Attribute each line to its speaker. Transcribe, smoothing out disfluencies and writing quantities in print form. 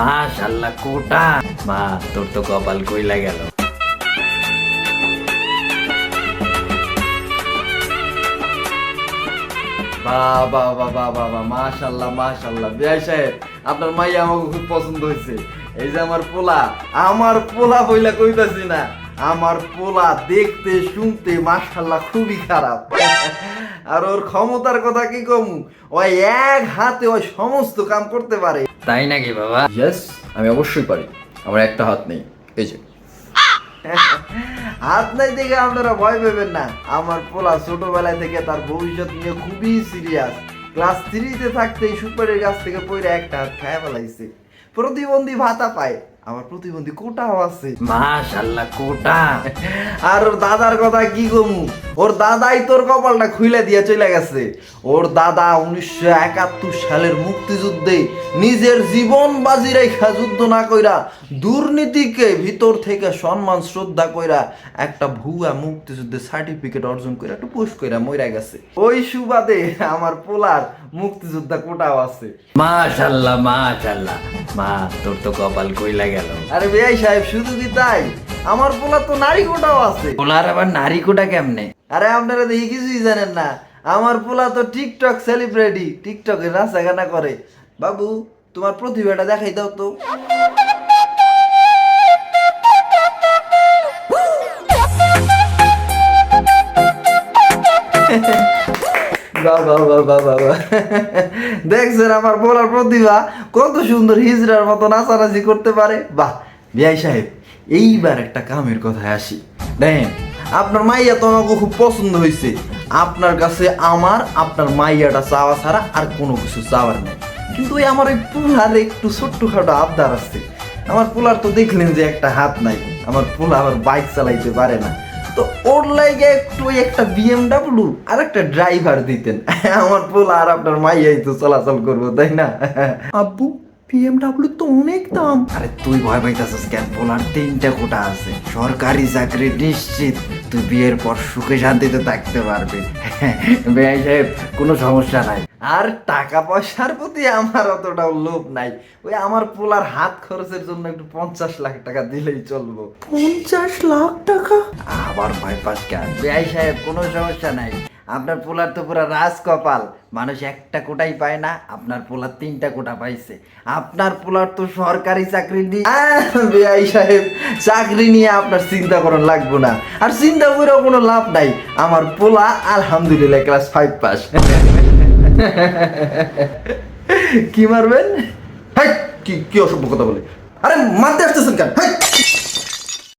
Speaker 1: মাশাআল্লাহ কোটা মা, তোর তো কপাল কইলা গেল।
Speaker 2: বাবা বাবা বাবা, মাশাআল্লাহ মাশাআল্লাহ। বিআই সাহেব, আপনার মাইয়া আমাকে খুব পছন্দ হয়েছে। এই যে আমার পোলা বইলা কইতাছি না, আমার পোলা দেখতে শুনতে মাশাআল্লাহ খুবই খারাপ। আর ওর ক্ষমতার কথা কি কমু, ওই এক হাতে ওই সমস্ত কাম করতে পারে।
Speaker 1: তাই নাকি বাবা?
Speaker 2: ইয়েস, আমি অবশ্যই পারি। আমার একটা হাত নেই, এই যে। হাত নাই দেখে আপনারা ভয় পাবেন না। আমার পোলা ছোটবেলা থেকে তার ভবিষ্যৎ নিয়ে খুবই সিরিয়াস। ক্লাস 3-তে থাকতেই সুপারের গাছ থেকে পড়ে একটা হাত খায় ফেলাইছে। প্রতিবন্ধী ভাতা পায়, আমার প্রতিবন্ধী কোটাও আছে।
Speaker 1: মাশাআল্লাহ কোটা।
Speaker 2: আর ওর দাদার কথা কি কমু, ওর দাদাই তোর কপালটা খুইলা দিয়ে চলে গেছে। ওর দাদা 1971 সালের মুক্তিযুদ্ধে নিজের জীবন বাজি রেখা যুদ্ধ না কইরা দুর্নীতিকে ভিতর থেকে সম্মান শ্রদ্ধা কইরা একটা ভুয়া মুক্তিযুদ্ধের সার্টিফিকেট অর্জন করে একটু পুশ কইরা মইরা গেছে। ওই সুবাদে আমার পোলার মুক্তিযোদ্ধা কোটাও আছে।
Speaker 1: মাশাআল্লাহ মাশাআল্লাহ মা, তোর তো কপাল কইলা গেল।
Speaker 2: আরে বিআই সাহেব, শুধু কি তাই, আমার পোলা তো নারী কোটাও আছে।
Speaker 1: পোলার আবার নারী কোটা কেমনে?
Speaker 2: আরে আপনারা দেখি কিছুই জানেন না, আমার পোলা তো টিকটক সেলিব্রিটি, টিকটকে নাচা গানা করে। বাবু, তোমার প্রতিভাটা দেখাই দাও তো। দেখছেন আমার পোলার প্রতিভা কত সুন্দর, হিজড়ার মতো নাচানাচি করতে পারে। বাহ বিআই সাহেব, এইবার একটা কামের কথায় আসি। দেখেন, আপনার মাইয়া তো আমাকে খুব পছন্দ হয়েছে। আপনার কাছে আপনার মাইয়াটা চাওয়া ছাড়া আর কোনো কিছু চাওয়ার নেই। কিন্তু ওই আমার ওই পোলার একটু ছোট্টখাটো আবদার আছে। আমার পোলার তো দেখলেন যে একটা হাত নাই, আমার পোলা আবার বাইক চালাইতে পারে না। তো ওর লাগে একটু একটা BMW আর একটা ড্রাইভার দিতেন। আমার পোলা আর আপনার মাইয়াই তো চলাচল করবো, তাই না? আব্বু, BMW তো অনেক দাম।
Speaker 1: আরে তুই ভয় পাইতাছিস কেন? পোলার 3টা কোটা আছে, সরকারি চাকরি নিশ্চিত, তুই বিয়ের পর সুখে শান্তিতে থাকতে পারবি। বেআই সাহেব, কোনো সমস্যা নাই।
Speaker 2: আর টাকা পয়সার প্রতি আমার অতটাও লোভ নাই। ওই আমার পোলার হাত খরচের জন্য একটু 50 লাখ টাকা দিলেই চলবো।
Speaker 1: 50 লাখ টাকা? আবার ভয় পাস কেন?
Speaker 2: বেআই সাহেব, কোনো সমস্যা নাই। আপনার পোলার তো পুরো রাজ কপাল, মানুষ একটা কোটাই পায় না, আপনার পোলার 3টা কোটা পাইছে। আপনার পোলার তো সরকারি চাকরি নিয়ে, বেআই সাহেব, চাকরি নিয়ে আপনার চিন্তা করার লাগবে না। আর চিন্তা করেও কোনো লাভ নাই, আমার পোলা আলহামদুলিল্লাহ ক্লাস 5 পাস। কি মারবেন? কি কি অসভ্য কথা বলে, আরে মারতে আসতেছেন কেন?